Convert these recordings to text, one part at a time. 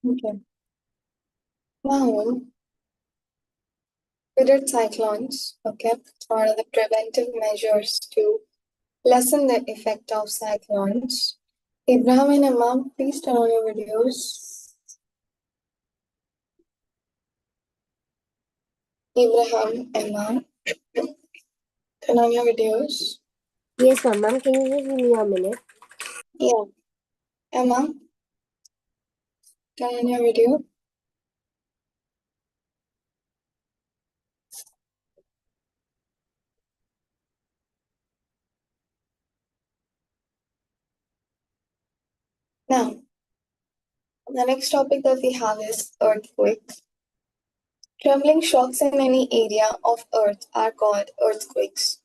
Okay. Now, we did cyclones, okay? What are the preventive measures to lessen the effect of cyclones? Ibrahim and Imam, please turn on your videos. Ibrahim, Imam, turn on your videos. Yes, ma'am. Can you just give me a minute? Yeah. Emma, turn on your video. Now, the next topic that we have is earthquake. Trembling shocks in any area of Earth are called earthquakes.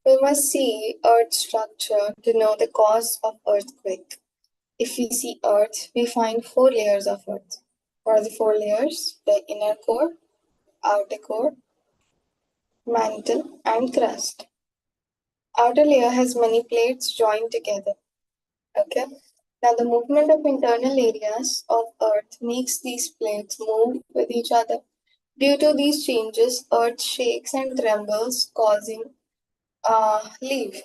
We must see Earth's structure to know the cause of earthquake. If we see Earth, we find four layers of Earth. What are the four layers? The inner core, outer core, mantle, and crust. Outer layer has many plates joined together. Okay. Now the movement of internal areas of Earth makes these plates move with each other. Due to these changes, Earth shakes and trembles, causing leave.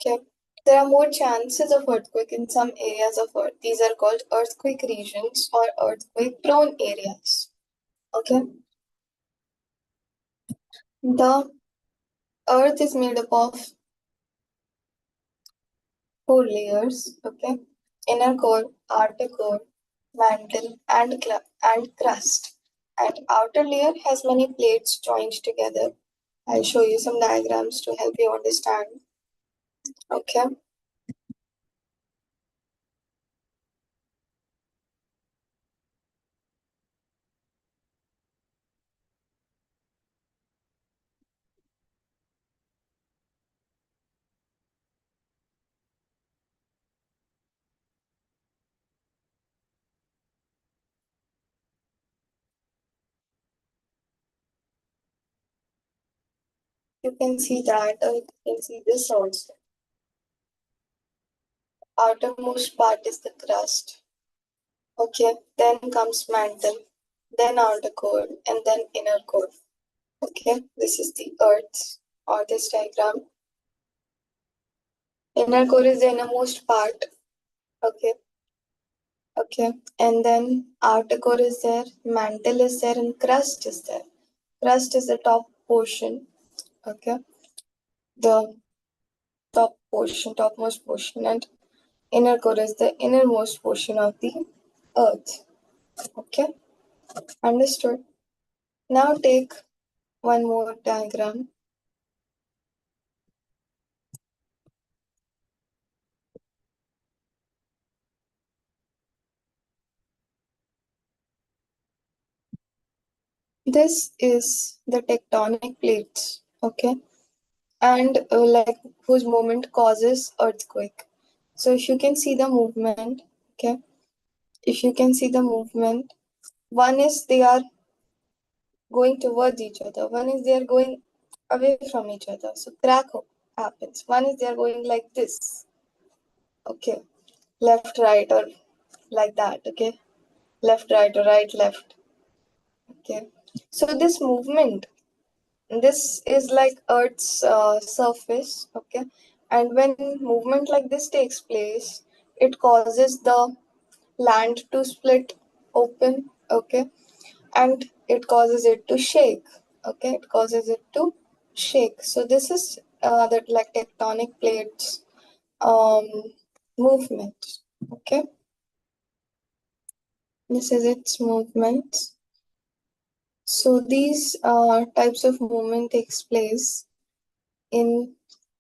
Okay. There are more chances of earthquake in some areas of Earth. These are called earthquake regions or earthquake prone areas. Okay. The Earth is made up of four layers. Okay. Inner core, outer core, mantle, and crust. And outer layer has many plates joined together. I'll show you some diagrams to help you understand. Okay. You can see that, or you can see this also. Outermost part is the crust. Okay. Then comes mantle, then outer core, and then inner core. Okay. This is the earth or this diagram. Inner core is the innermost part. Okay. Okay. And then outer core is there, mantle is there, and crust is there. Crust is the top portion. Okay. The topmost portion, and inner core is the innermost portion of the earth. Okay. Understood. Now take one more diagram. This is the tectonic plates. Okay. And like whose movement causes earthquake. So if you can see the movement, okay, if you can see the movement, one is they are going towards each other, one is they are going away from each other. So crack happens. One is they are going like this, okay, left, right, or like that, okay, left, right, or right, left, okay. So this movement, this is like Earth's surface, okay, and when movement like this takes place, it causes the land to split open, okay, and it causes it to shake, okay, it causes it to shake. So this is that like tectonic plates um movement, okay, this is its movement. So these types of movement takes place in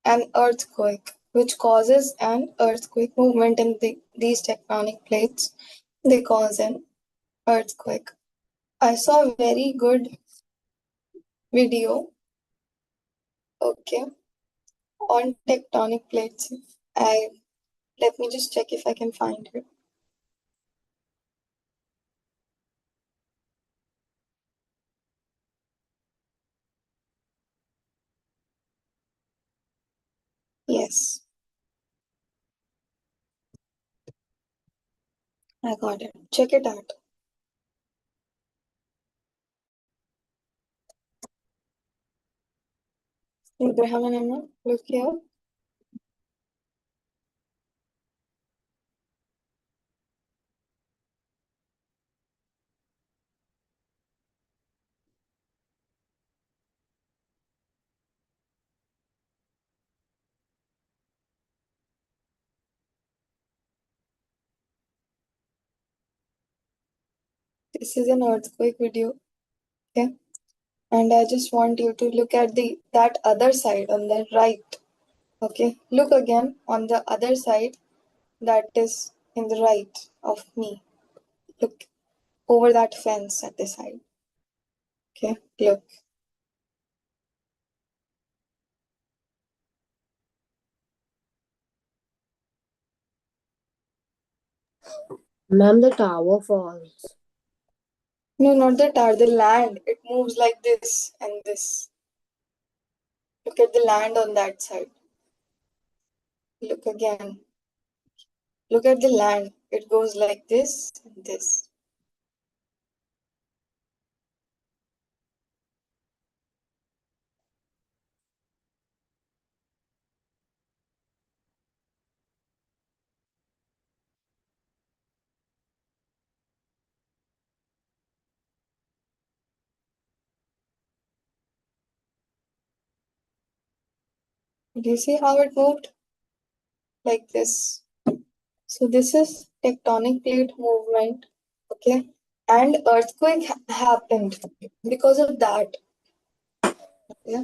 an earthquake, which causes an earthquake movement in these tectonic plates. They cause an earthquake. I saw a very good video, okay, on tectonic plates. I Let me just check if I can find it. Yes, I got it. Check it out. Abraham and Emma, look here. This is an earthquake video. Okay. And I just want you to look at that other side on the right. Okay. Look again on the other side that is in the right of me. Look over that fence at the side. Okay. Look. Ma'am, the tower falls. No, not the tower, the land. It moves like this and this. Look at the land on that side. Look again. Look at the land. It goes like this and this. Do you see how it moved? Like this. So this is tectonic plate movement. Okay. And earthquake happened because of that. Yeah.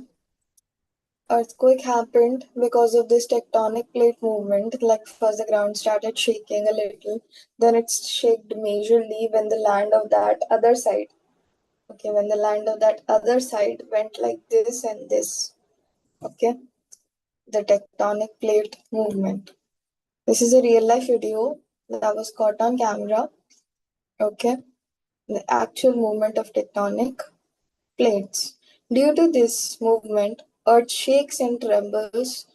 Earthquake happened because of this tectonic plate movement. Like first the ground started shaking a little, then it shook majorly when the land of that other side. Okay, when the land of that other side went like this and this. Okay, the tectonic plate movement. This is a real life video that was caught on camera. Okay, the actual movement of tectonic plates. Due to this movement, earth shakes and trembles.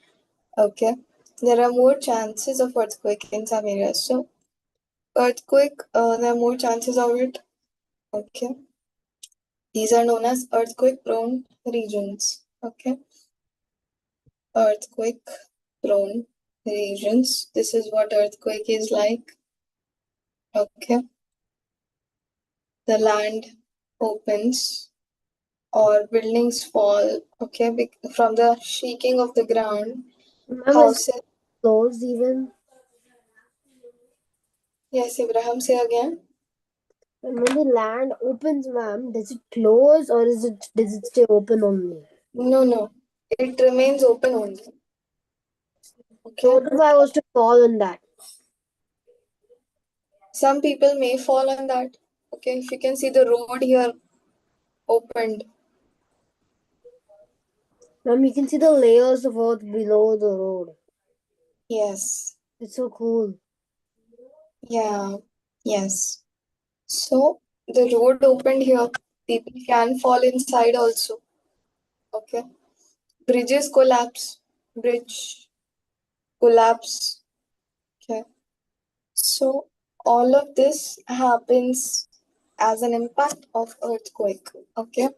Okay, there are more chances of earthquake in some areas. So, earthquake, there are more chances of it. Okay, these are known as earthquake prone regions. Okay, earthquake prone regions. This is what earthquake is like. Okay, the land opens or buildings fall. Okay, from the shaking of the ground, Ma'am, is houses. closed even? Yes, Abraham, say again. And when the land opens, ma'am, does it close or does it stay open only? No, no, it remains open only. So Okay, what if I was to fall on that? some people may fall on that. Okay, if you can see the road here opened. Ma'am, you can see the layers of earth below the road. Yes, It's so cool. yeah, yes. So the road opened here. People can fall inside also. Okay, bridges collapse. Bridge collapse. Okay, so all of this happens as an impact of earthquake. Okay,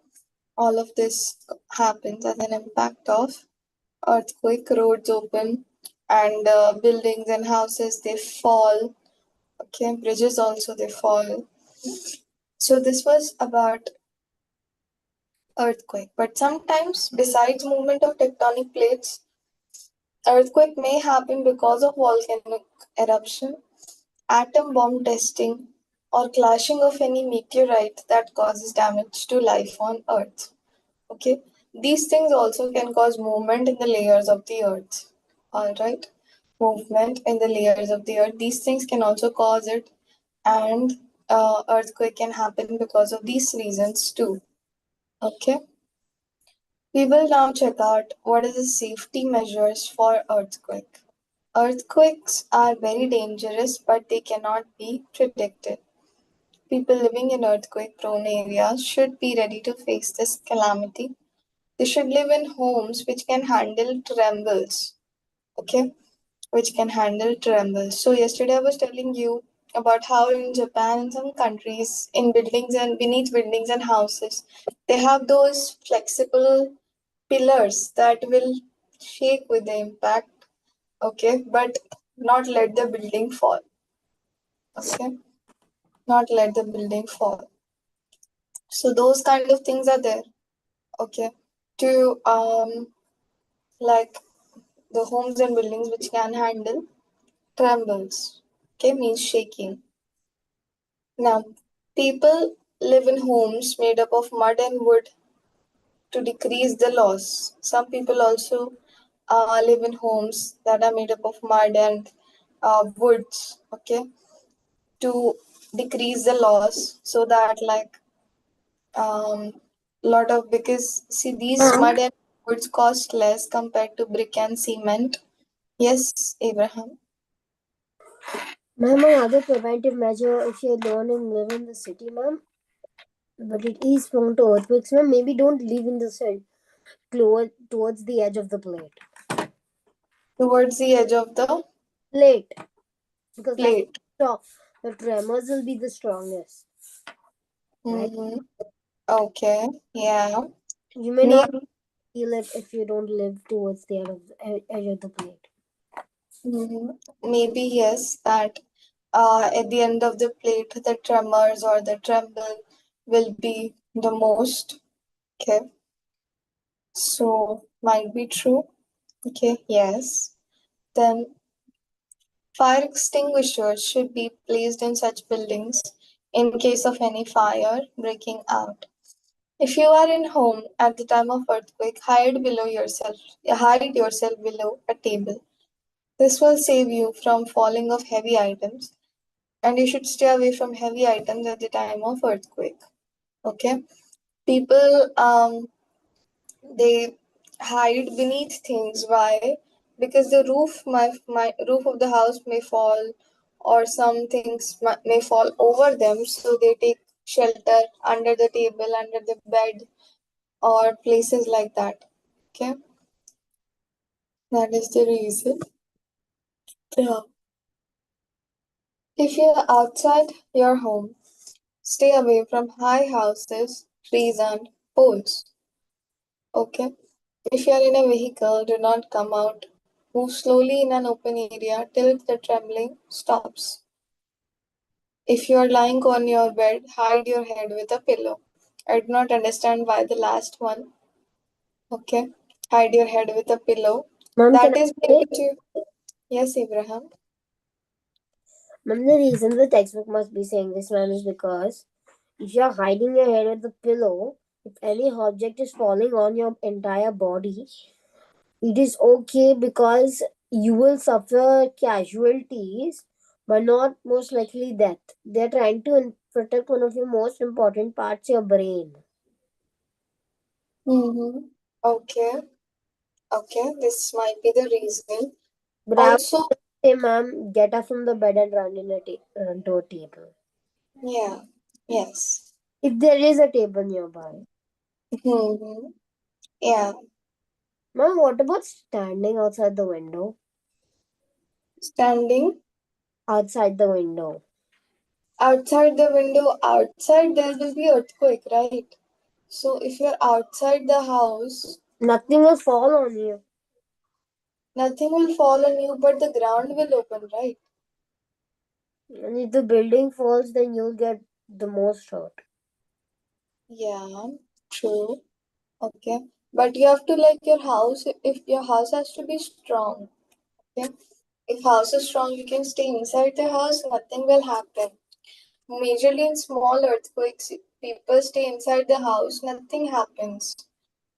all of this happens as an impact of earthquake. Roads open and buildings and houses they fall. Okay, bridges also they fall. So this was about earthquake. But sometimes, besides movement of tectonic plates, earthquake may happen because of volcanic eruption, atom bomb testing, or clashing of any meteorite that causes damage to life on Earth. Okay, these things also can cause movement in the layers of the Earth. All right, movement in the layers of the Earth. These things can also cause it, and earthquake can happen because of these reasons too. Okay. We will now check out what are the safety measures for earthquake. Earthquakes are very dangerous, but they cannot be predicted. People living in earthquake prone areas should be ready to face this calamity. They should live in homes which can handle trembles. Okay, which can handle trembles. So yesterday I was telling you about how in Japan and some countries, in buildings and beneath buildings and houses, they have those flexible pillars that will shake with the impact, okay, but not let the building fall, okay, not let the building fall. So those kind of things are there, okay, to like the homes and buildings which can handle trembles, okay, means shaking. Now, people live in homes made up of mud and wood to decrease the loss. Some people also live in homes that are made up of mud and woods, okay, to decrease the loss so that like um lot of because see these Ma'am, mud and woods cost less compared to brick and cement. Yes, Abraham. ma'am, another preventive measure if you're alone and live in the city, ma'am, but it is prone to earthquakes, ma'am. Maybe don't live in the sun, close towards the edge of the Towards the edge of the plate, because that's plate. strong. The tremors will be the strongest, right? Mm-hmm. Okay. Yeah. You may not Maybe. feel it if you don't live towards the edge of the plate. Mhm. Maybe yes, that at the end of the plate, the tremors or the tremble will be the most. Okay, so might be true. Okay, yes. Then fire extinguishers should be placed in such buildings in case of any fire breaking out. If you are in home at the time of earthquake, hide yourself below a table. This will save you from falling off heavy items, and you should stay away from heavy items at the time of earthquake. Okay, people they hide beneath things. Why? Because the my roof of the house may fall, or some things may fall over them, so they take shelter under the table, under the bed, or places like that. Okay, that is the reason. Yeah. If you're outside your home, stay away from high houses, trees, and poles. Okay. If you are in a vehicle, do not come out. Move slowly in an open area till the trembling stops. If you are lying on your bed, hide your head with a pillow. I do not understand why the last one. Okay. Hide your head with a pillow. Mom, can That I is say? maybe to. Yes, Abraham. Mom, the reason the textbook must be saying this, ma'am, is because if you're hiding your head with the pillow, if any object is falling on your entire body, it is okay because you will suffer casualties, but not most likely death. They're trying to protect one of your most important parts, your brain. Mm-hmm. Okay. Okay. This might be the reason. But I would Also, say, ma'am, get up from the bed and run to a table. yeah. Yes. If there is a table nearby. Mm-hmm. Yeah. Ma'am, what about standing outside the window? Standing Outside the window. outside there will be earthquake, right? So if you're outside the house, Nothing will fall on you. nothing will fall on you, but the ground will open, right? And if the building falls, then you'll get the most hurt. Yeah, true. Okay. But you have to like your house, if your house has to be strong, okay? If house is strong, you can stay inside the house, nothing will happen. Majorly in small earthquakes, people stay inside the house, nothing happens.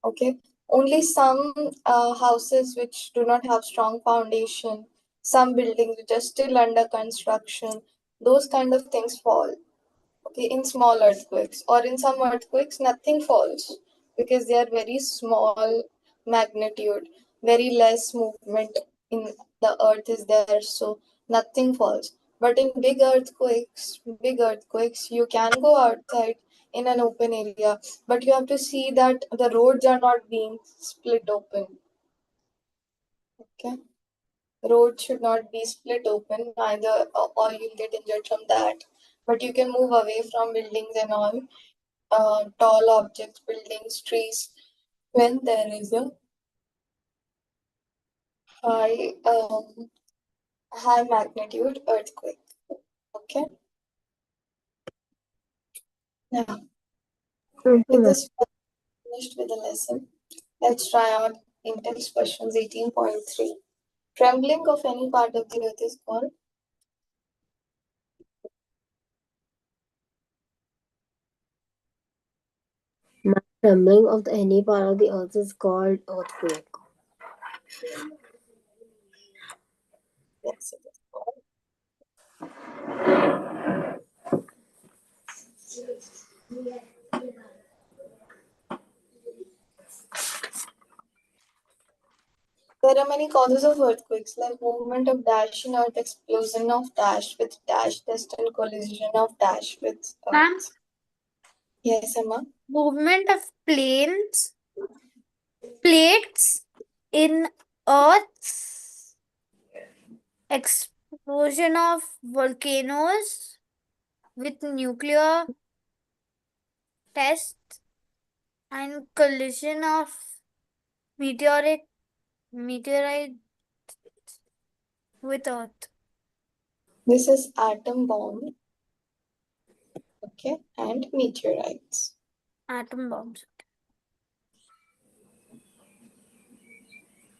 Okay, only some houses which do not have strong foundation, some buildings which are still under construction, those kind of things fall. Okay, in small earthquakes, or in some earthquakes nothing falls because they are very small magnitude, very less movement in the earth is there, so nothing falls. But in big earthquakes you can go outside in an open area, but you have to see that the roads are not being split open. Okay. Road should not be split open, neither, or you'll get injured from that. But you can move away from buildings and all, tall objects, buildings, trees, when there is a high, high magnitude earthquake. Okay. Now, Okay, with ma'am. this, we're finished with the lesson. Let's try out Intel's questions 18.3. Trembling of any part of the earth is called. Ma'am, trembling of any part of the earth is called earthquake. Yes, it is called. There are many causes of earthquakes, like movement of dash in earth, explosion of dash with dash, test and collision of dash with Ma'am, earth. Yes, Emma. movement of plates in Earth, explosion of volcanoes with nuclear tests, and collision of meteorite with Earth. This is atom bomb, okay, and meteorites. Atom bombs.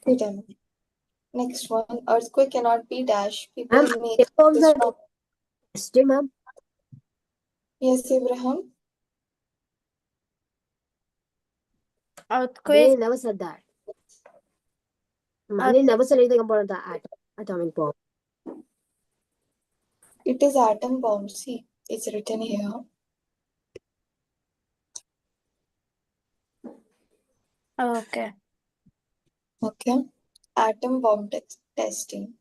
Good, Emma. Next one, earthquake cannot be dash. People Ma'am, make bombs this are from. tested, ma'am. Yes, Abraham. Earthquake. They never said that. Ma'am, they never said anything about the atomic bomb. It is atom bomb. See, it's written here. Okay. Okay, atom bomb testing.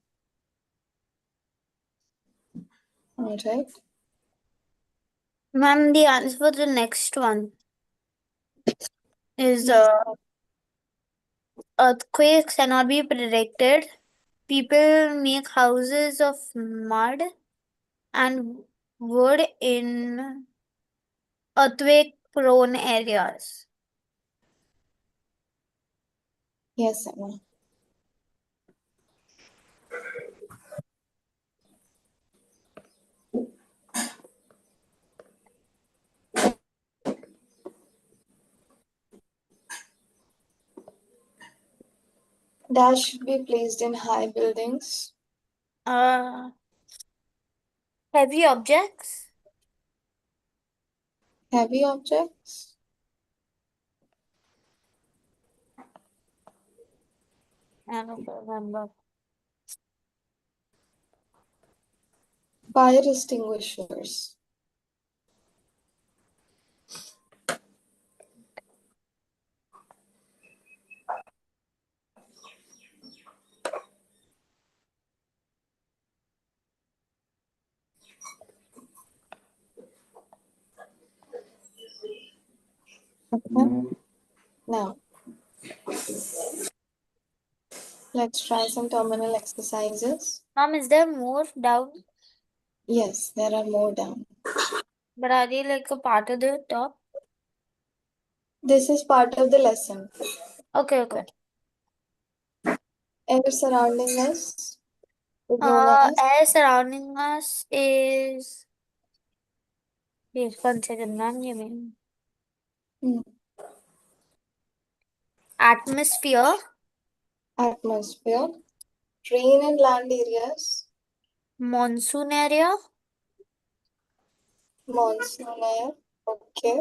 All right. Ma'am, the answer for the next one is Yes. earthquakes cannot be predicted. People make houses of mud and wood in earthquake prone areas. Yes, Emma. Dash should be placed in high buildings. Uh, heavy objects. Heavy objects. I don't remember. Fire extinguishers. Okay. Now, let's try some terminal exercises. Mom, is there more down? Yes, there are more down. But are they like a part of the top? This is part of the lesson. Okay. Air surrounding us is known as. Air surrounding us is. Wait, 1 second, ma'am. You mean Hmm, atmosphere, atmosphere. Rain and land areas. monsoon area, Monsoon air. Okay.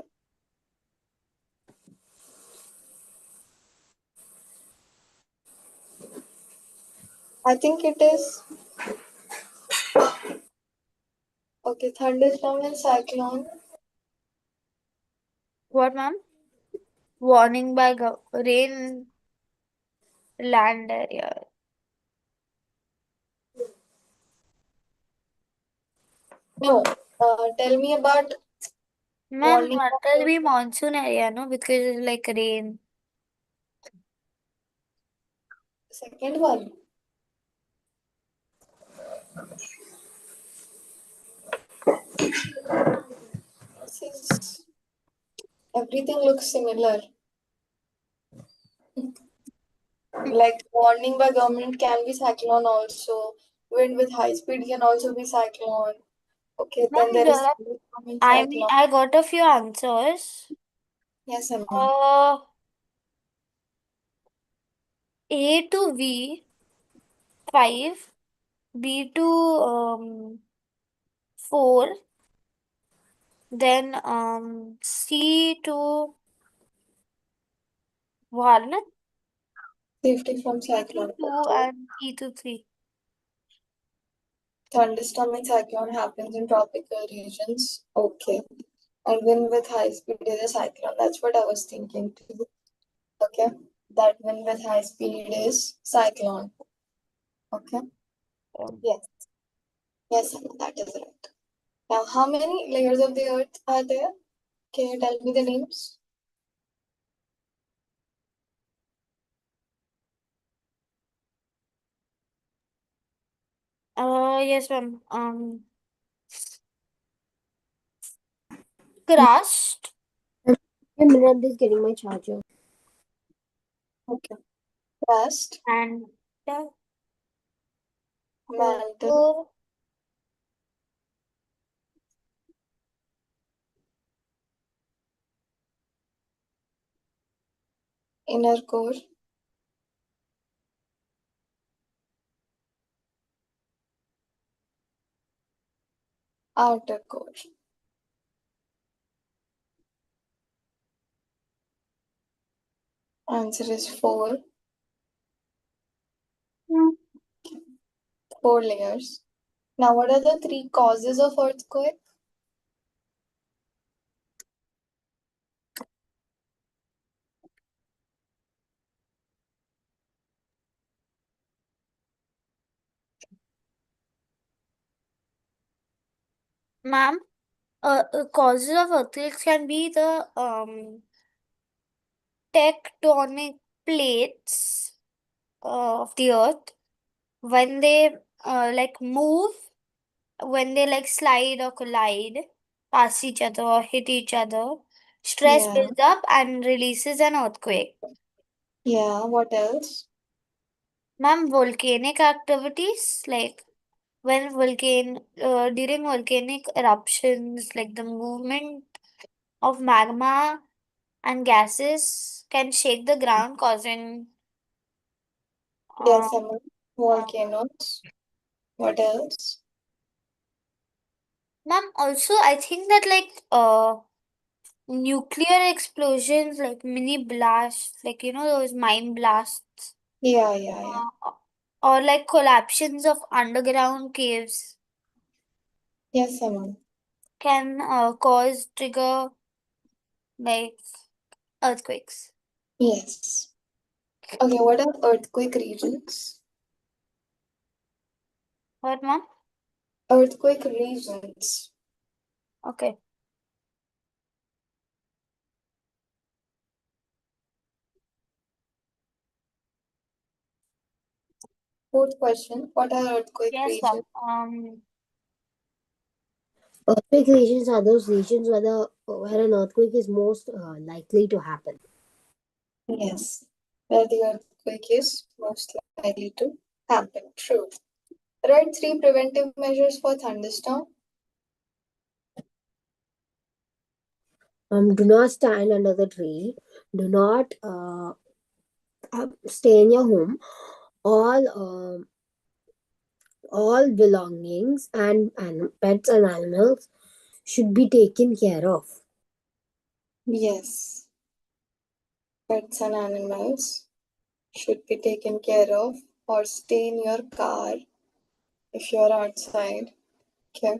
I think it is. Okay, thunderstorm and cyclone. what, ma'am? Warning by rain land area. No. Tell me about Ma'am, warning. that will be monsoon area, no? Because it's like rain. Second one. This is everything looks similar. Like warning by government can be cyclone also. Wind with high speed can also be cyclone. Okay, then Ma'am, there is coming I mean, cyclone. I got a few answers. Yes, Emma. Uh, A to V, 5, B to 4, then C to 1, Safety from B to cyclone. 2, Okay. and E to 3. Thunderstorm and cyclone happens in tropical regions. Okay. And wind with high speed is a cyclone. That's what I was thinking too. Okay. That wind with high speed is cyclone. Okay. Um, Yes. Yes, Emma, that is right. Now, how many layers of the earth are there? Can you tell me the names? yes, ma'am. Crust A minute, I'm just getting my charger. Okay. Crust, and mantle, core, inner core, outer core. Answer is four. Four layers. Now, what are the three causes of earthquake? ma'am. Causes of earthquakes can be the tectonic plates of the earth when they like move, when they like slide or collide past each other or hit each other. Stress Yeah. builds up and releases an earthquake. Yeah. What else? Ma'am, volcanic activities like when during volcanic eruptions, like the movement of magma and gases can shake the ground, causing uh, Yes, Emma. uh, Volcanoes. What else? ma'am, also I think that like nuclear explosions, like mini blasts, like those mine blasts, Yeah, yeah, yeah. or like collapsions of underground caves Yes, Emma. can cause trigger like earthquakes. Yes. Okay, what are earthquake regions? What, ma'am? Earthquake regions. Okay. Fourth question. What are earthquake Yes, ma'am. regions? Earthquake regions are those regions where an earthquake is most likely to happen. Yes. Where the earthquake is most likely to happen. True. Write three preventive measures for thunderstorm. Do not stand under the tree. Do not stay in your home. All all belongings and pets and animals should be taken care of. Yes. Pets and animals should be taken care of or stay in your car if you're outside. Okay.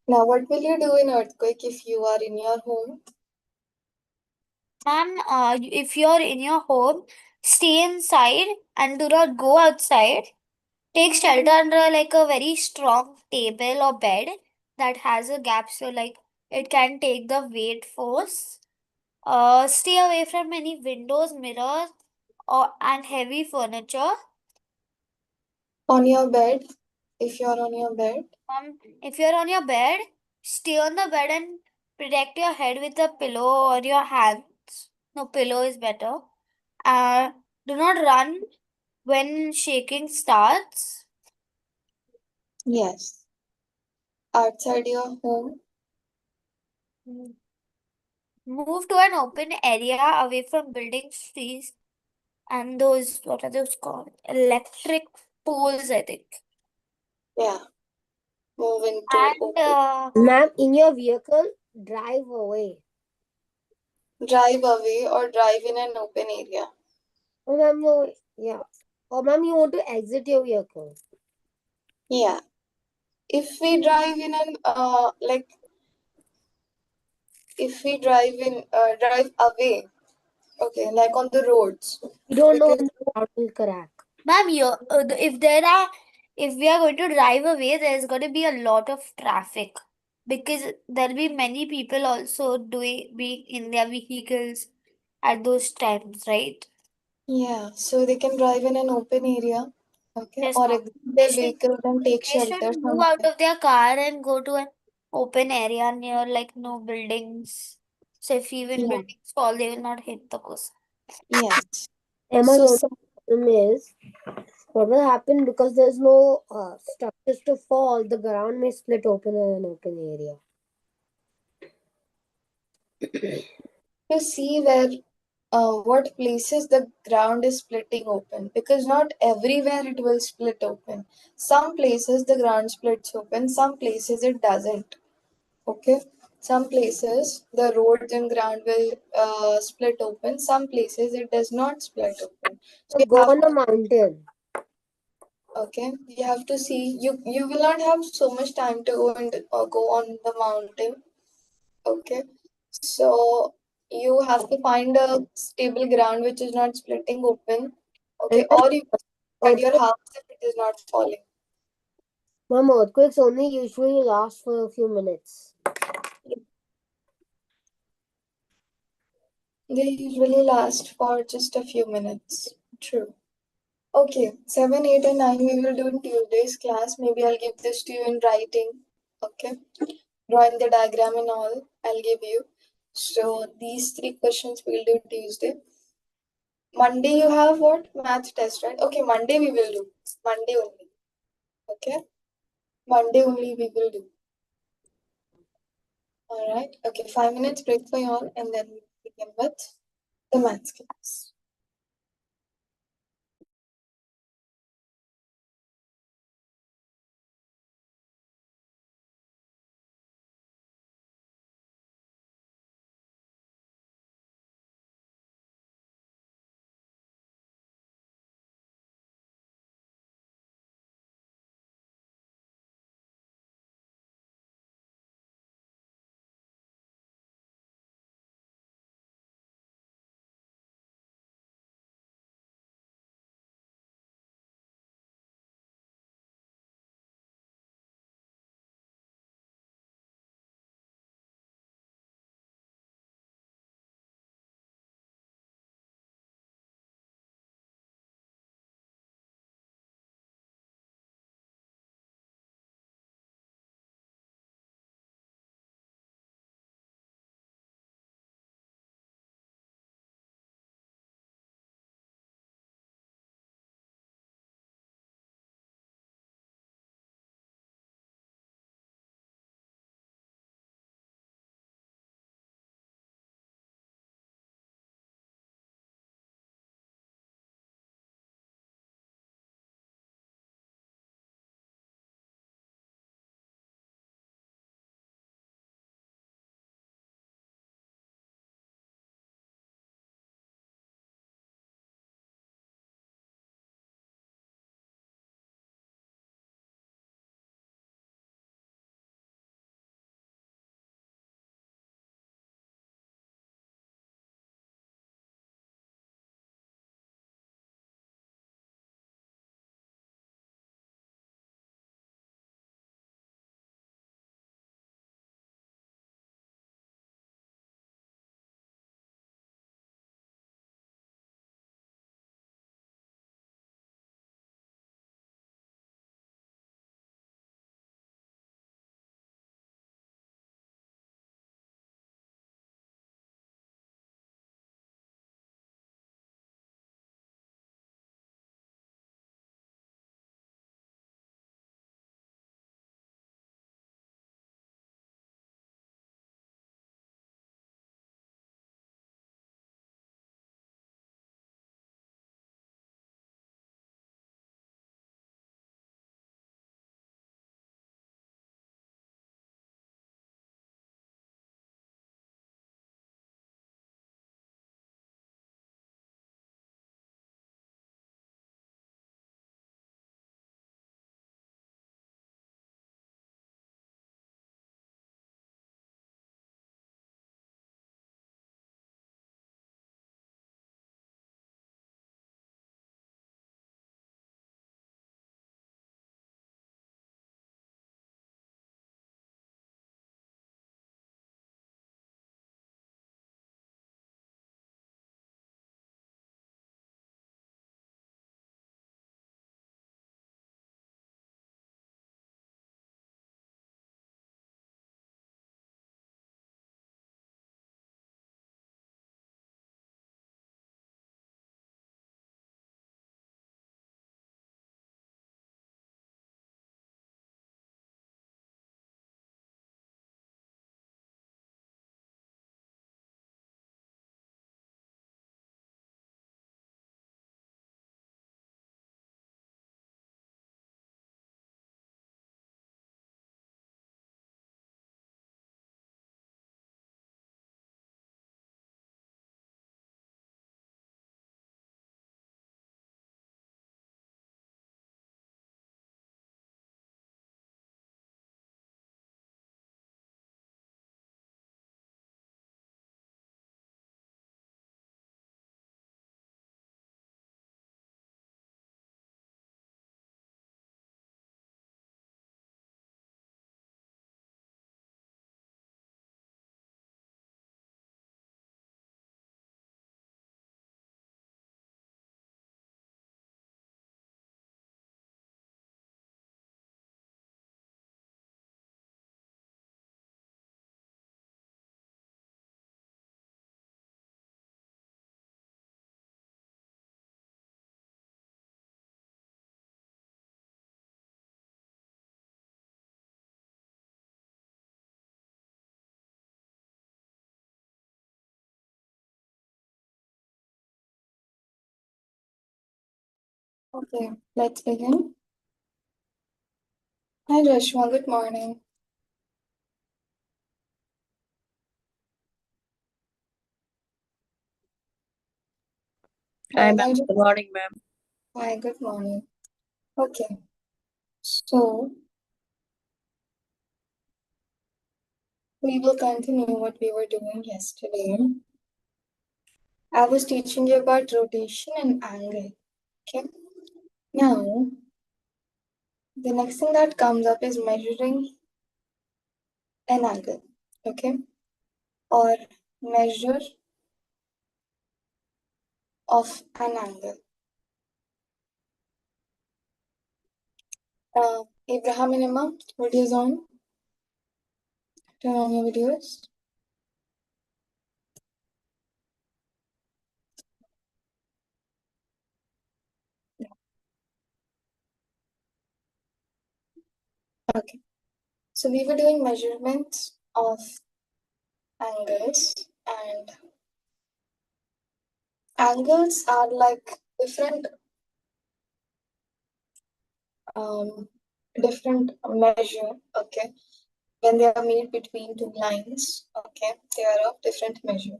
Now, what will you do in earthquake if you are in your home? Ma'am, if you're in your home, stay inside and do not go outside. Take shelter under like a very strong table or bed that has a gap so like it can take the weight force. Stay away from any windows, mirrors, or and heavy furniture. On your bed? if you're on your bed? If you're on your bed, stay on the bed and protect your head with a pillow or your hands. No, pillow is better. Do not run when shaking starts. Yes. Outside your home? Mm. Move to an open area away from buildings, trees, and those, what are those called? Electric poles, I think. Yeah. Move into And open. Ma'am, in your vehicle, drive away. Drive away or drive in an open area. Oh, ma'am, yeah. Oh, ma'am, you want to exit your vehicle. Yeah. If we drive in an if we drive away, okay, like on the roads, You don't know because when the ground will crack. ma'am, if we are going to drive away, there's going to be a lot of traffic because there'll be many people also being in their vehicles at those times, right? yeah, so they can drive in an open area, okay, Yes, or ma'am. exit They their should vehicle and take they should shelter move out somewhere. of their car and go to an open area near like no buildings. So if even Yeah. buildings fall, they will not hit the person. Yes. Emma's So only problem is what will happen because there's no structures to fall, the ground may split open in an open area. to see where what places the ground is splitting open, because not everywhere it will split open. Some places the ground splits open, some places it doesn't. Okay, some places the roads and ground will split open, some places it does not split open. So So you go have on a to, mountain. okay, you have to see, you will not have so much time to go and go on the mountain. Okay, so you have to find a stable ground which is not splitting open. And Okay, or you at your earthquakes, house if it is not falling. ma'am, earthquakes only usually last for a few minutes. They usually last for just a few minutes. True. Okay, 7, 8, and 9 we will do in Tuesday's class. Maybe I'll give this to you in writing. Okay, drawing the diagram and all, I'll give you. So these three questions we'll do Tuesday. Monday you have what? Math test, right? Okay, Monday we will do. Monday only. Okay? Monday only we will do. Alright. Okay, 5 minutes break for you all and then we begin with the maths class. Okay, let's begin. Hi Joshua, good morning. Hi, Like I ma'am. just, Good morning, ma'am. hi, good morning. Okay, so we will continue what we were doing yesterday. I was teaching you about rotation and angle. Okay, now the next thing that comes up is measuring an angle. Okay, or measure of an angle. Abraham and Emma, videos on. Turn on your videos. Okay, so we were doing measurements of angles, and angles are like um, different measure. Okay, when they are made between two lines. Okay, they are of different measure.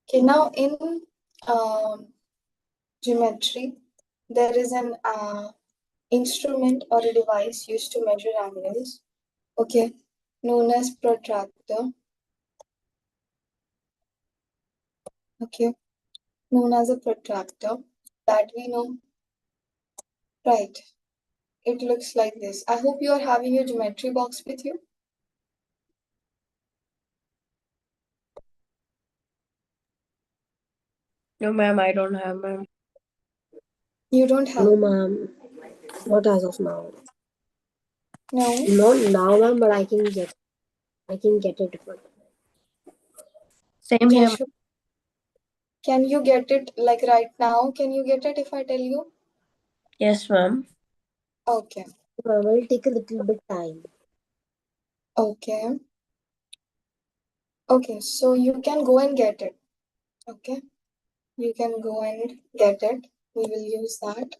Okay, now in um, geometry, there is an instrument or a device used to measure angles. Okay, known as protractor. Okay, known as a protractor that we know. Right. It looks like this. I hope you are having your geometry box with you. No, ma'am, I don't have, ma'am. You don't No, have. ma'am. Not as of now. No. Not now, ma'am, but I can get it. Same here, ma'am. Joshua, can you get it like right now? Can you get it if I tell you? Yes, ma'am. Okay. Ma'am, it will take a little bit time. Okay. Okay. So you can go and get it. Okay. You can go and get it. We will use that.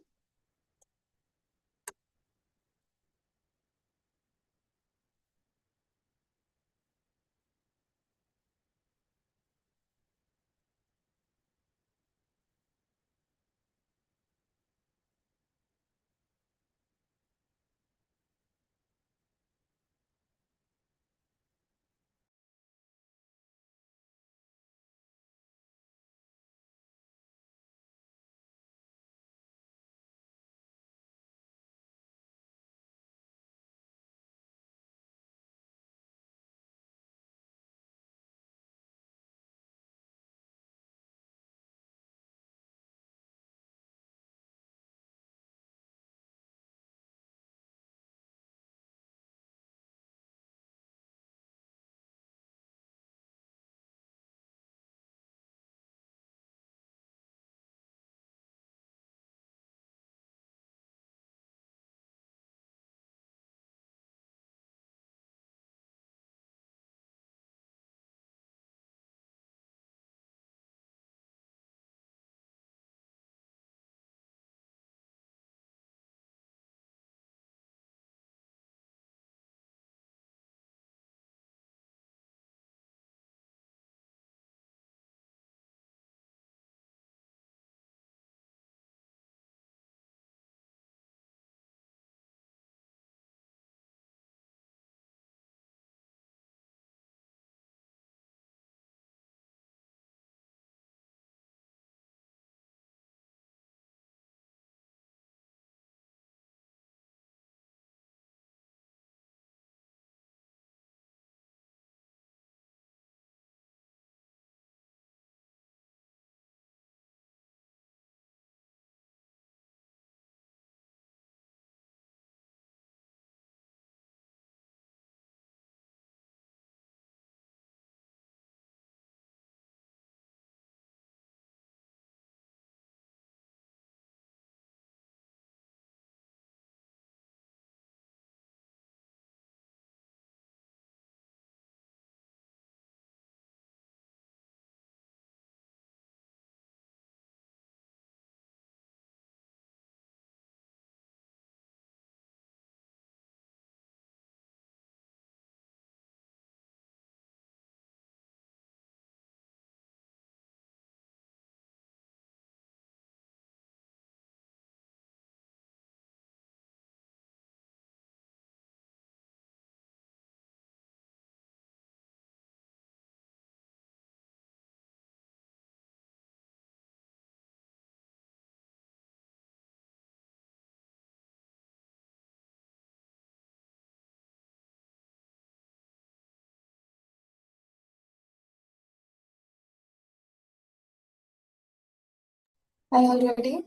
Are you all ready?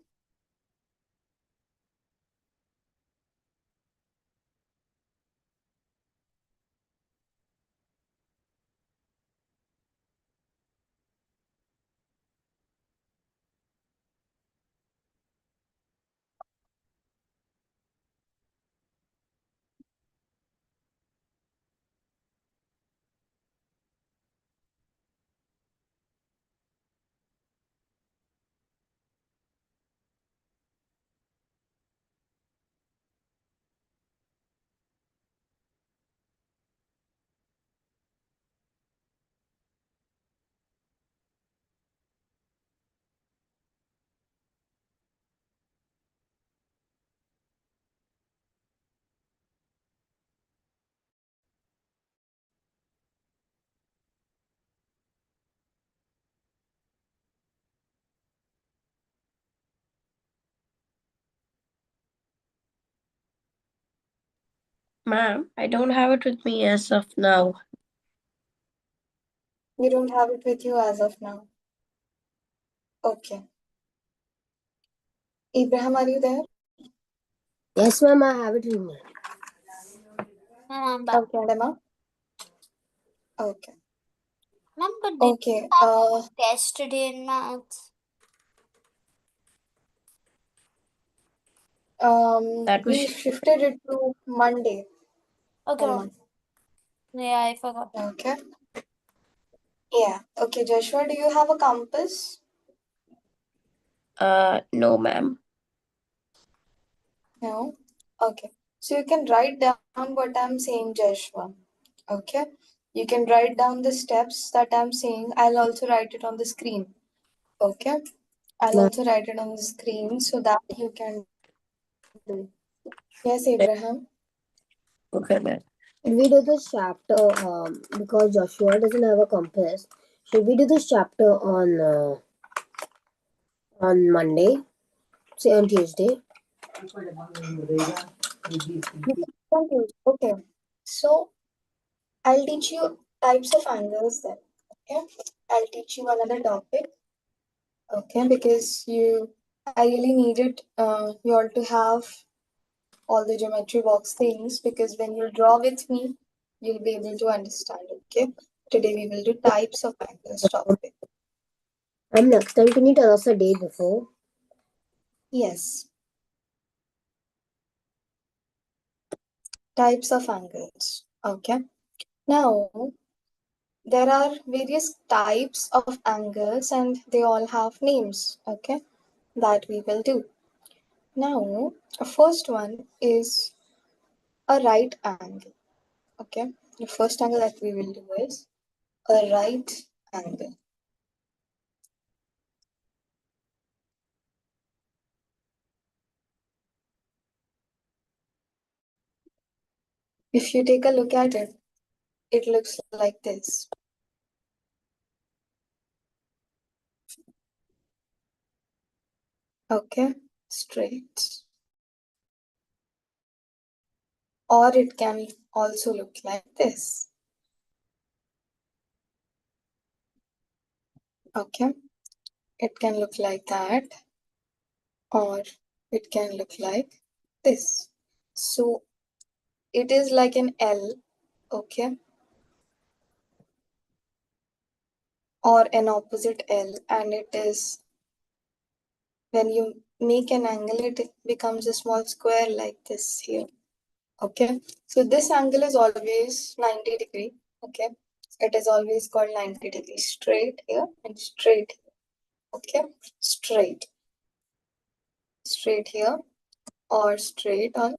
Ma'am, I don't have it with me as of now. You don't have it with you as of now. Okay. Ibrahim, are you there? Yes, ma'am, I have it with me. Ma'am, I'm back. Okay, Emma. Okay. Ma'am, but did Okay. you have a test today in maths? That We was shifted it to Monday. Okay, ma'am. Emma. Yeah, I forgot. Okay. Yeah. Okay, Joshua, do you have a compass? no, ma'am. No. Okay. So you can write down what I'm saying, Joshua. Okay. You can write down the steps that I'm saying. I'll also write it on the screen. Okay. I'll Ma'am, also write it on the screen so that you can do. Yes, Abraham. Okay, ma'am. should we do this chapter because Joshua doesn't have a compass? Should we do this chapter on Monday? Say on Tuesday? Okay. So I'll teach you types of angles then. Okay. I'll teach you another topic. Okay, because I really needed you all to have all the geometry box things because when you draw with me, you'll be able to understand. Okay. Today we will do types of angles topic. Next time, can you tell us a day before? Yes. Types of angles. Okay. Now there are various types of angles and they all have names. Okay. That we will do. Now, the first one is a right angle. Okay. The first angle that we will do is a right angle. If you take a look at it, it looks like this. Okay, straight. Or it can also look like this. Okay, it can look like that, or it can look like this. So it is like an L, okay, or an opposite L, and it is when you make an angle, it becomes a small square like this here. Okay, so this angle is always 90 degree. Okay, it is always called 90 degree straight here and straight here. Okay, straight here or straight on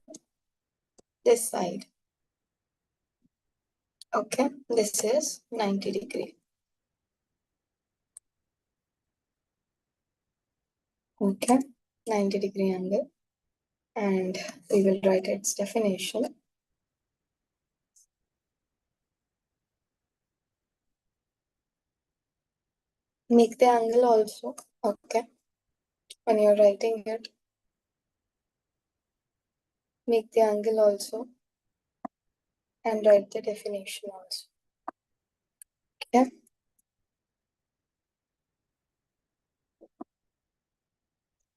this side. Okay, this is 90 degree. Okay, 90 degree angle, and we will write its definition. Make the angle also. Okay, when you're writing it, make the angle also and write the definition also. Okay.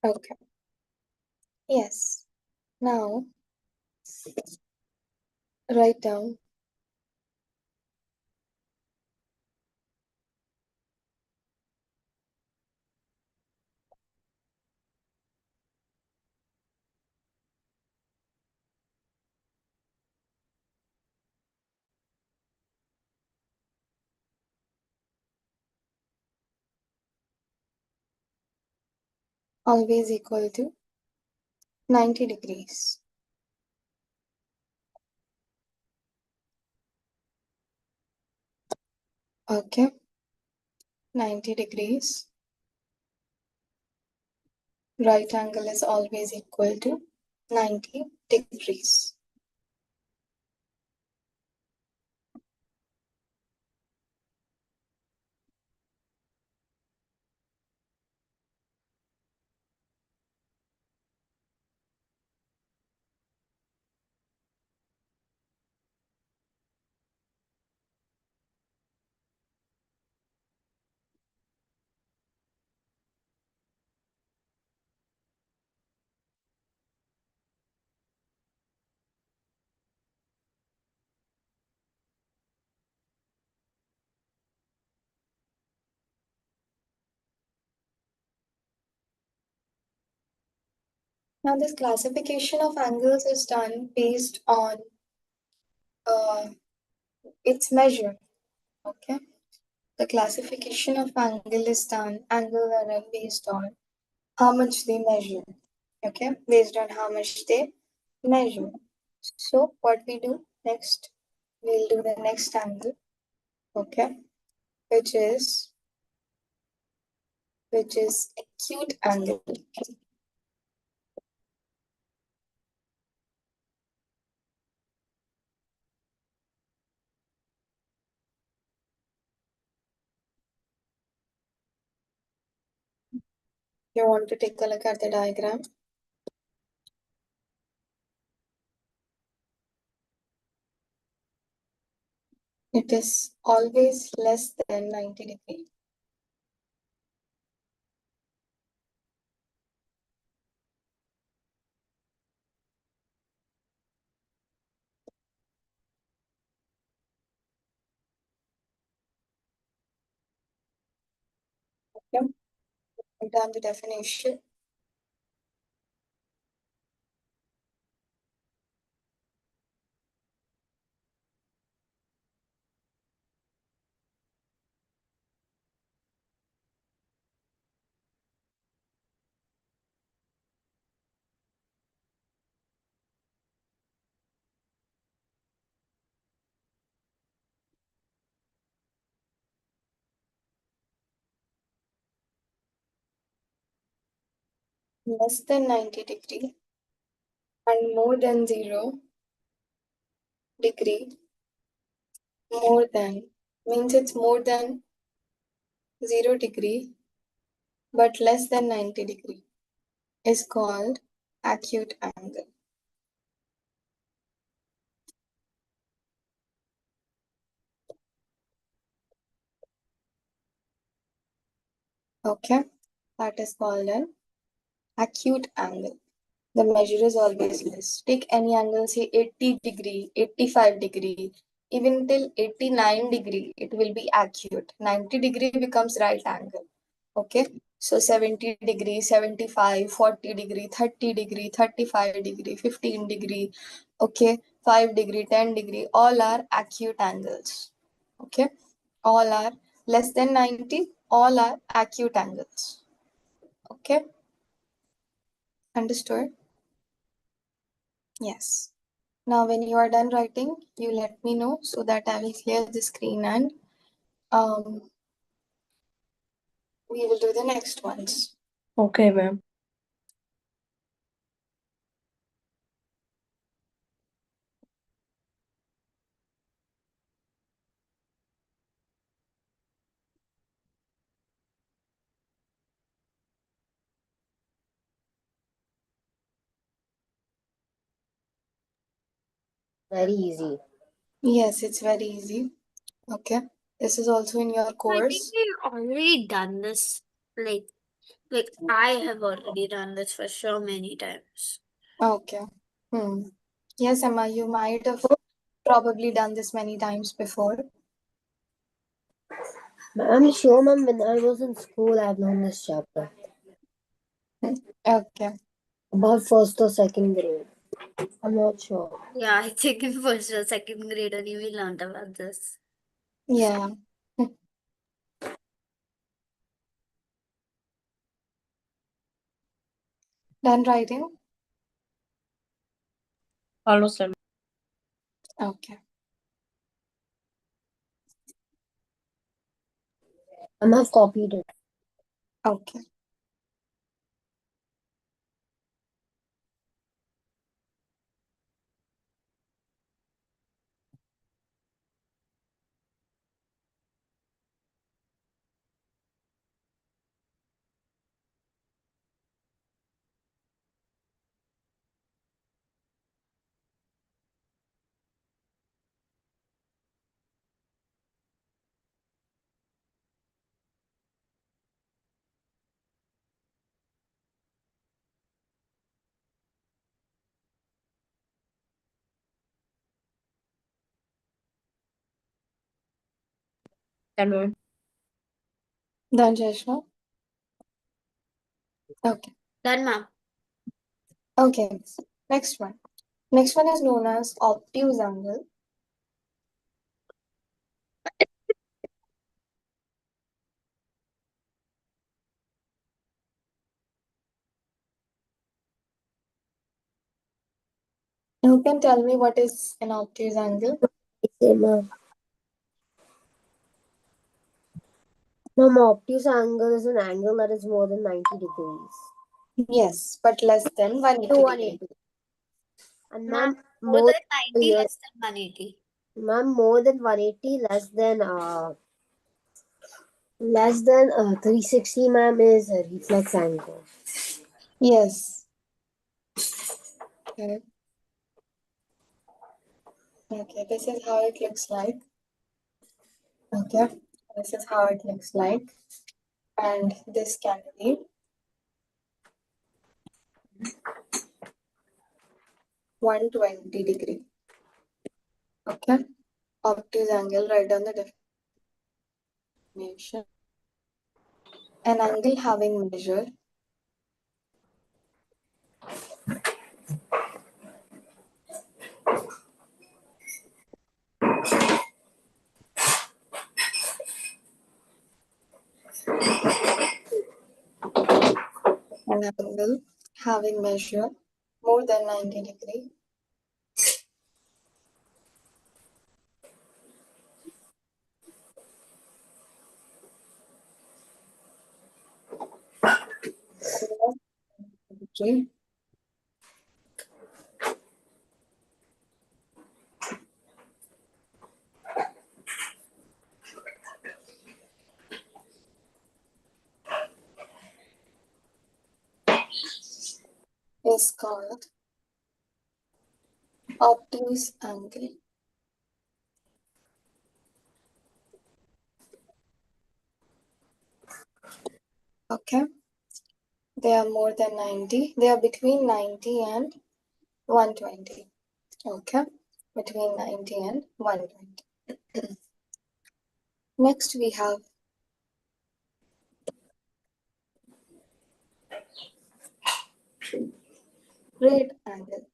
Okay. Yes. Now, write down always equal to 90 degrees. Okay. 90 degrees. Right angle is always equal to 90 degrees. Now, this classification of angles is done based on its measure. Okay. The classification of angle is done, angles are done based on how much they measure. Okay. Based on how much they measure. So, what we do next, we'll do the next angle. Okay. Which is acute angle. You want to take a look at the diagram? It is always less than 90 degrees. Okay. Write down the definition. Less than 90 degree and more than 0 degree. More than means it's more than 0 degree but less than 90 degree is called acute angle. Okay, that is called an acute angle. The measure is always less. Take any angle, say 80 degree, 85 degree, even till 89 degree, it will be acute. 90 degree becomes right angle. Okay, so 70 degree, 75, 40 degree, 30 degree, 35 degree, 15 degree, okay, 5 degree, 10 degree, all are acute angles. Okay, all are less than 90, all are acute angles. Okay, understood? Yes. Now, when you are done writing, you let me know so that I will clear the screen and we will do the next ones. Okay, ma'am. Very easy. Yes, it's very easy. Okay. This is also in your I think course. we've already done this. Like, Like, I have already done this for so many times. Okay. Yes, Emma, you might have probably done this many times before. I'm sure, ma'am, when I was in school, I've learned this chapter. Okay. About first or second grade. I'm not sure. Yeah, I think in first or second grade only we learned about this. Yeah. Done writing? Almost done. Okay. I've copied it. Okay. Done, ma'am. Done, Jeshna? Okay. Done, ma'am. Okay. Next one. Next one is known as obtuse angle. Who can tell me what is an obtuse angle? Say, ma'am. Ma'am, obtuse angle is an angle that is more than 90 degrees. Yes, but less than 180 To degree. 180. And Ma'am, ma'am, more more than 90, yes, less than 180. ma'am, more than 180, less than 360, ma'am, is a reflex angle. Yes. Okay. Okay, this is how it looks like. Okay, this is how it looks like. And this can be 120 degree. Okay, obtuse angle, write down the definition. An angle having measure an angle having measure more than 90 degree degree is called obtuse angle. Okay, they are more than 90. They are between 90 and 120. Okay, between 90 and 120. Next we have right angle.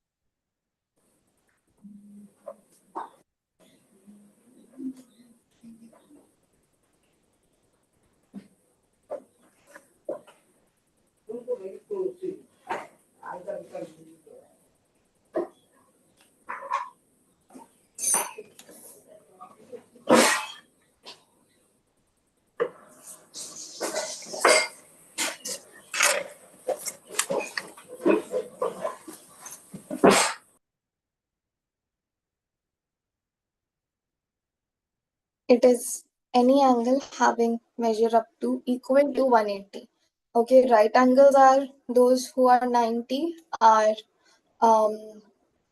It is any angle having measure up to equal to 180. Okay, right angles are those who are 90 are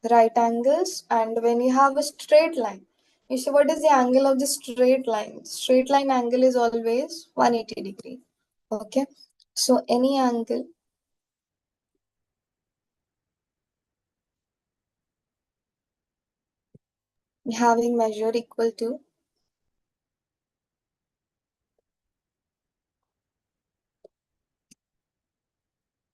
right angles, and when you have a straight line, you see what is the angle of the straight line? Straight line angle is always 180 degree. Okay, So any angle having measure equal to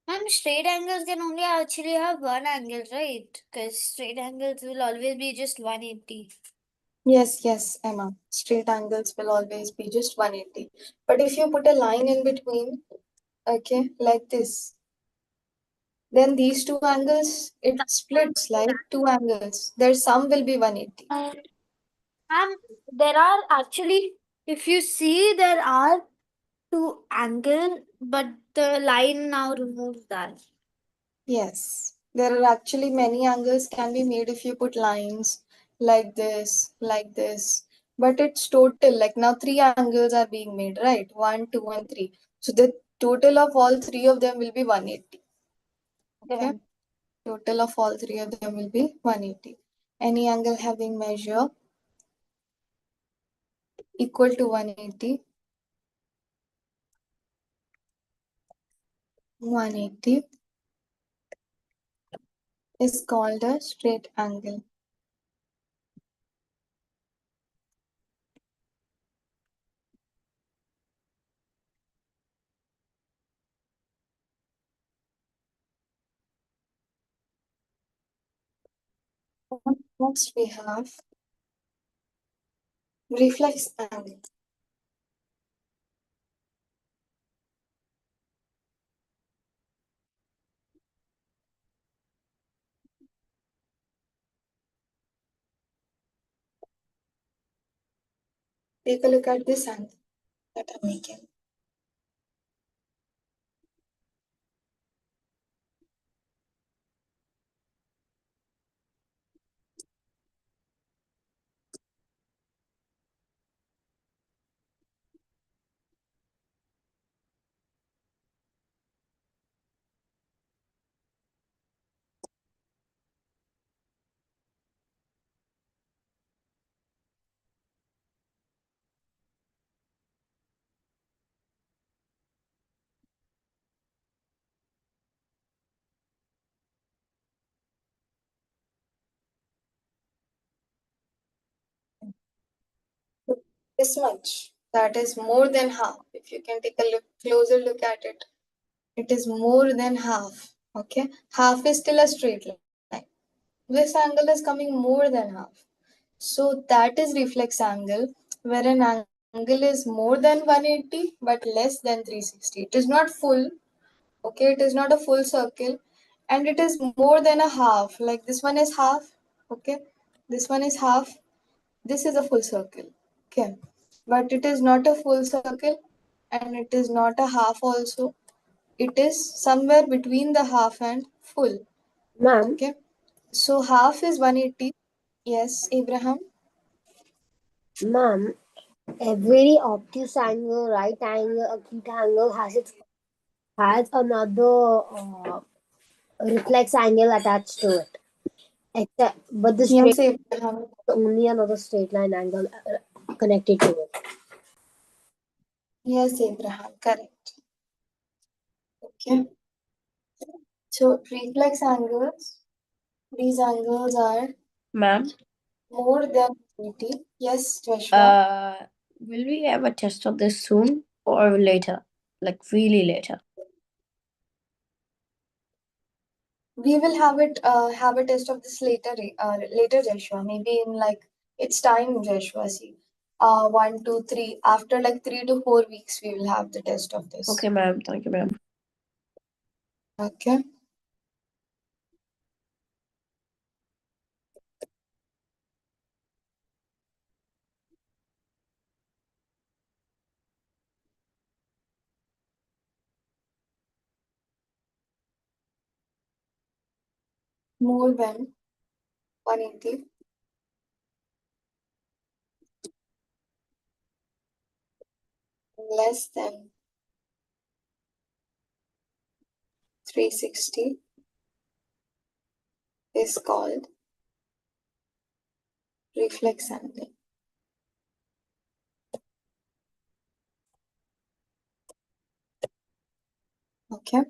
And straight angles can only actually have one angle, right? Because straight angles will always be just 180. yes, Emma. Straight angles will always be just 180. But if you put a line in between, okay, like this, then these two angles it splits like two angles. Their sum will be 180. And there are actually, if you see, there are two angles, but the line now removes that. Yes, there are actually many angles can be made if you put lines like this. But it's total, like now three angles are being made, right? One, two, and three. So the total of all three of them will be 180. Okay? Total of all three of them will be 180. Any angle having measure equal to 180. 180 is called a straight angle. Next we have reflex angle. Take a look at this angle that I'm making. This much. That is more than half. If you can take a closer look at it, it is more than half. Okay, half is still a straight line. This angle is coming more than half. So that is reflex angle, where an angle is more than 180 but less than 360. It is not full. Okay, it is not a full circle, and it is more than a half. Like this one is half. Okay, this one is half. This is a full circle. Okay, but it is not a full circle and it is not a half also. It is somewhere between the half and full. Ma'am, Okay, so half is 180. Yes, Abraham. ma'am, every obtuse angle, right angle, acute angle has another reflex angle attached to it. Except, but the straight Yes, Abraham. only another straight line angle connected to it. Yes, Abraham. Correct. Okay. So reflex angles, these angles are Ma'am, more than 80. Yes, Joshua. will we have a test of this soon or later? Like really later? We will have a test of this later, Joshua. Maybe in like it's time, Joshua. See, 1, 2, 3. After like 3 to 4 weeks, we will have the test of this. Okay, ma'am. Thank you, ma'am. Okay. More than 180. Less than 360 is called reflex angle. Okay.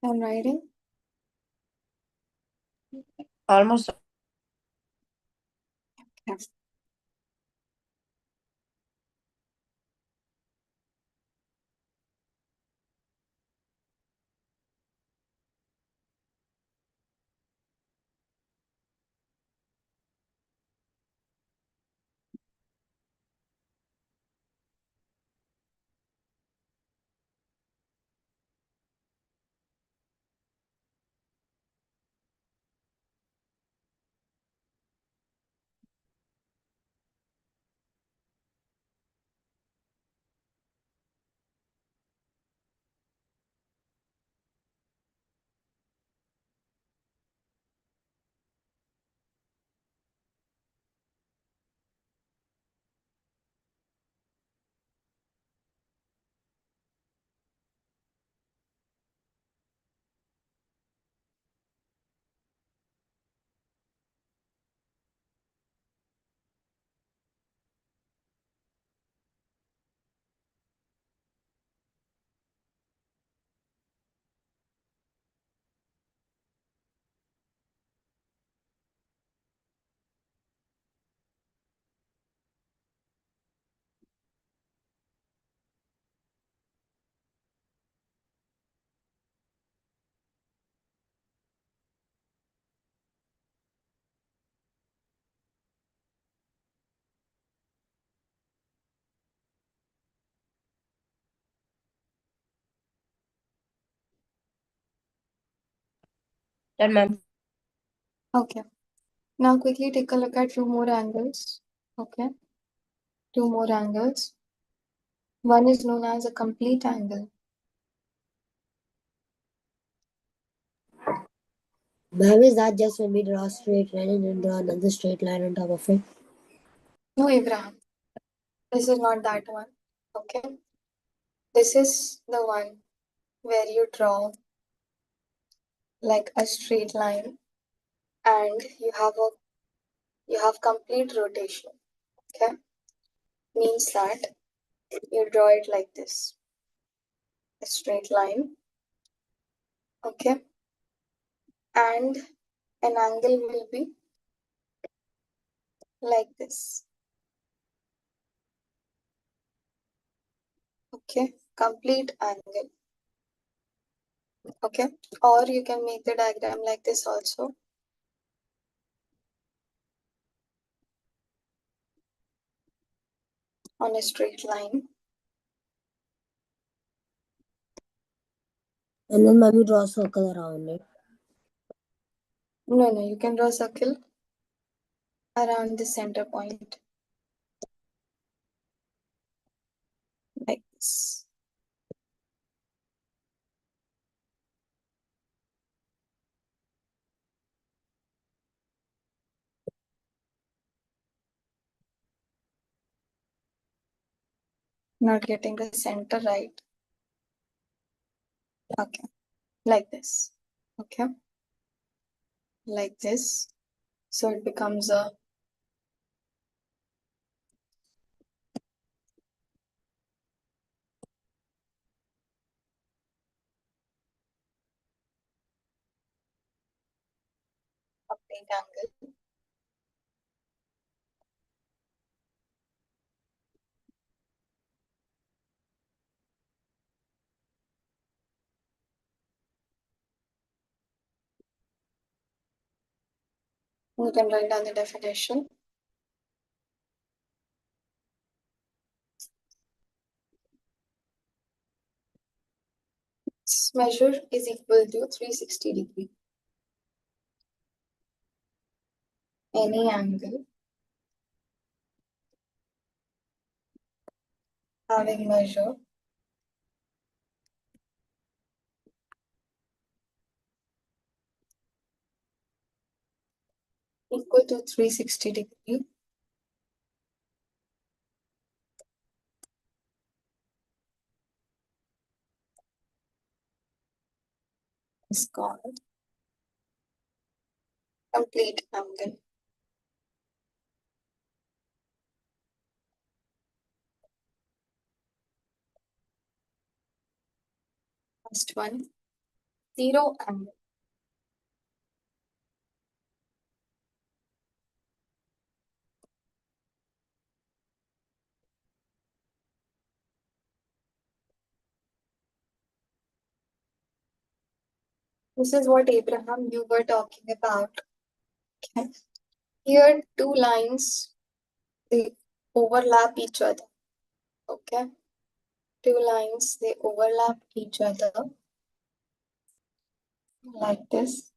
I'm writing. Almost. Yeah. Done, ma'am. Okay. Now quickly take a look at two more angles. Okay. Two more angles. One is known as a complete angle. Ma'am, is that just when we draw a straight line and then draw another straight line on top of it? No, Abraham. This is not that one. Okay. This is the one where you draw like a straight line and you have complete rotation. Okay. Means that you draw it like this. A straight line. Okay. And an angle will be like this. Okay. Complete angle. Okay. Or you can make the diagram like this also. On a straight line. And then ma'am, you draw a circle around it. No, you can draw a circle around the center point. Like this. Not getting the center right. Okay. Like this. Okay. Like this. So it becomes a complete angle. You can write down the definition. Its measure is equal to 360 degree. Any angle having measure equal to 360 degree is called complete angle. First one, zero angle. This is what Abraham you were talking about. Okay. Here two lines they overlap each other. Okay. Two lines they overlap each other like this.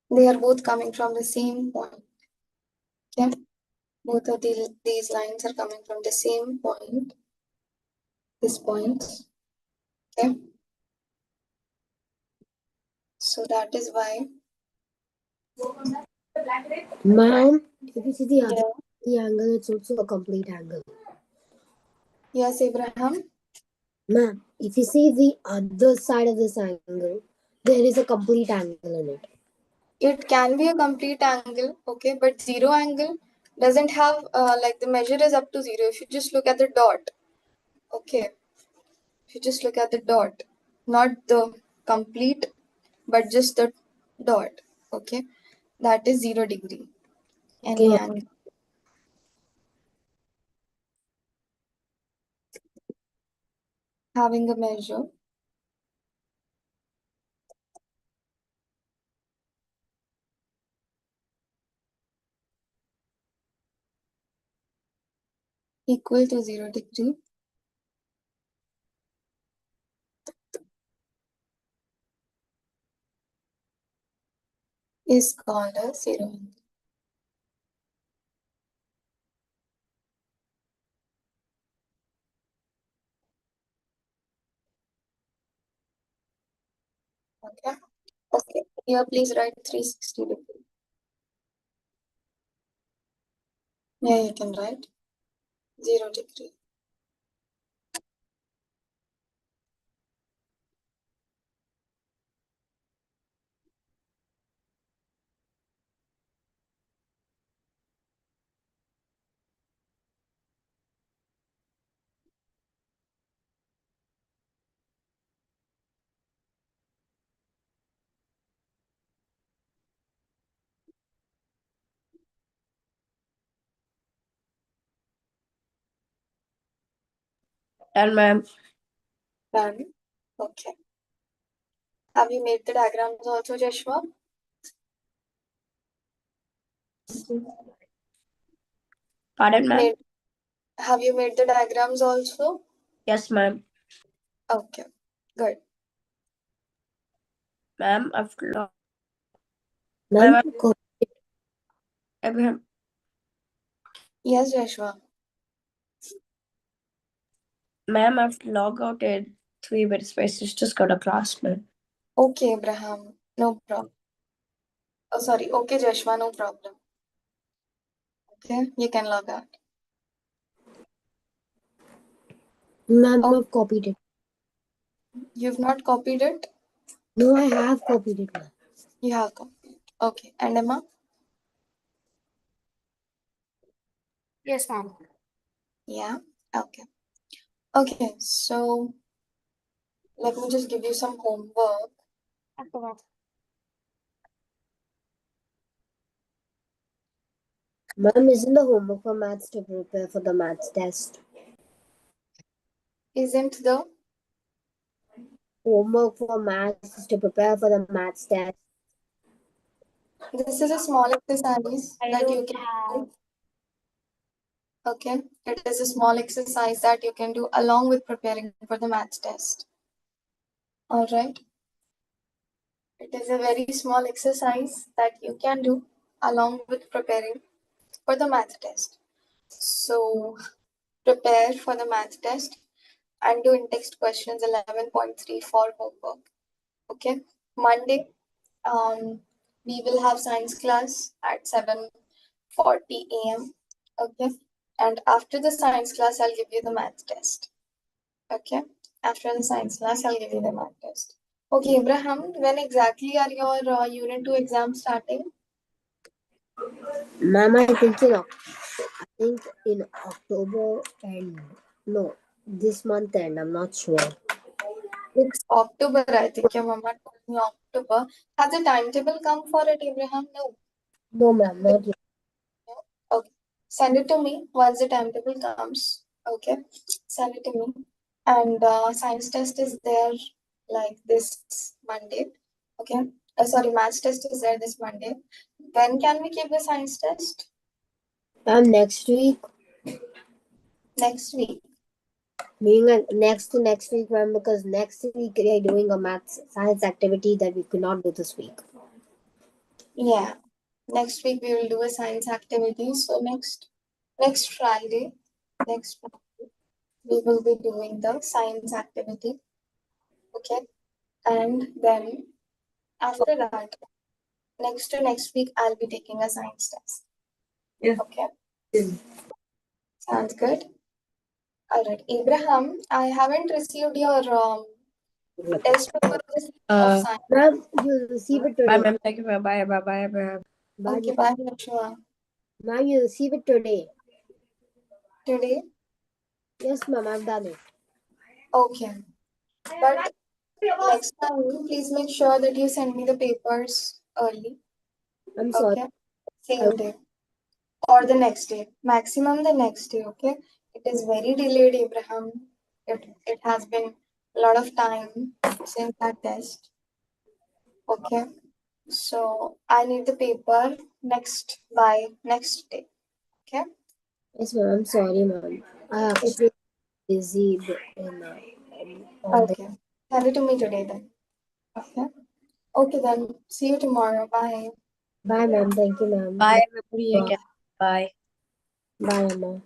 They are both coming from the same point. Okay. Both of these lines are coming from the same point. This point. Okay. So that is why. Ma'am, if you see the other Yeah. the angle, it's also a complete angle. Yes, Abraham. Ma'am, if you see the other side of this angle, there is a complete angle in it. It can be a complete angle, okay, but zero angle doesn't have like the measure is up to zero. If you just look at the dot, okay, if you just look at the dot, not the complete, but just the dot, okay, that is 0 degree. Okay, Any angle having a measure equal to 0 degree is called a zero angle. Okay. Okay. Here, please write 360 degree. Yeah, you can write 0 degree. Done, ma'am. Done. Okay. Have you made the diagrams also, Joshua? Pardon, ma'am? Made, have you made the diagrams also? Yes, ma'am. Okay, good. Ma'am, I've logged. ma'am, Ma'am, Abraham. Yes, Joshua. Ma'am, I've logged out in 3 minute spaces. Just go to class, ma'am. Okay, Abraham. No problem. Oh, sorry. Okay, Joshua. No problem. Okay, you can log out. ma'am, Oh, I've copied it. you've not copied it? No, I have copied it, ma'am. You have copied. Okay, and Emma? Yes, ma'am. Yeah. Okay. Okay. So let me just give you some homework. Okay, ma'am. Ma'am, isn't the homework for maths to prepare for the maths test? isn't the Homework for maths is to prepare for the maths test. this is a small exercise I that you don't can have. do. Okay, it is a small exercise that you can do along with preparing for the maths test. All right. It is a very small exercise that you can do along with preparing for the math test. So prepare for the math test and do in-text questions 11.3 for homework. Okay. Monday, we will have science class at 7:40 a.m. Okay. And after the science class, I'll give you the math test. Okay. After the science class, I'll give you the math test. Okay, Abraham, when exactly are your Unit 2 exams starting? Ma'am, I think in October and no, this month end. I'm not sure. It's October, I think. Your mama told me October. Has a timetable come for it, Abraham? No. No, ma'am, not yet. Okay. Send it to me once the timetable comes. Okay. Send it to me. And science test is there like this Monday. Okay. Sorry, maths test is there this Monday. When can we keep the science test? Ma'am, next week. Next week. Meaning next to next week, ma'am, because next week we are doing a maths science activity that we could not do this week. Yeah. Next week we will do a science activity. So next Friday, we will be doing the science activity. Okay. And then after that, next to next week, I'll be taking a science test. Yeah. Okay. Yeah. Sounds good. All right. Abraham, I haven't received your test paper list of science. Ma'am, you'll receive it Bye, today. ma'am. Thank you. Bye. Bye. Bye. Bye. Bye, Okay, bye, Lakshma. ma'am, you'll receive it today. Today? Yes, ma'am, I've done it. Okay. But next time, please make sure that you send me the papers early. I'm sorry. Okay. Same day. Or the next day. Maximum the next day, okay? It is very delayed, Abraham. It has been a lot of time since that test. Okay. So I need the paper by next day. Okay. Yes, ma'am, I'm sorry, ma'am. I actually busy in on the. Okay. Send it to me today then. Okay. Okay then. See you tomorrow. Bye. Bye, ma'am. Thank you, ma'am. Bye, everybody. Bye, Again. Bye. bye, ma'am.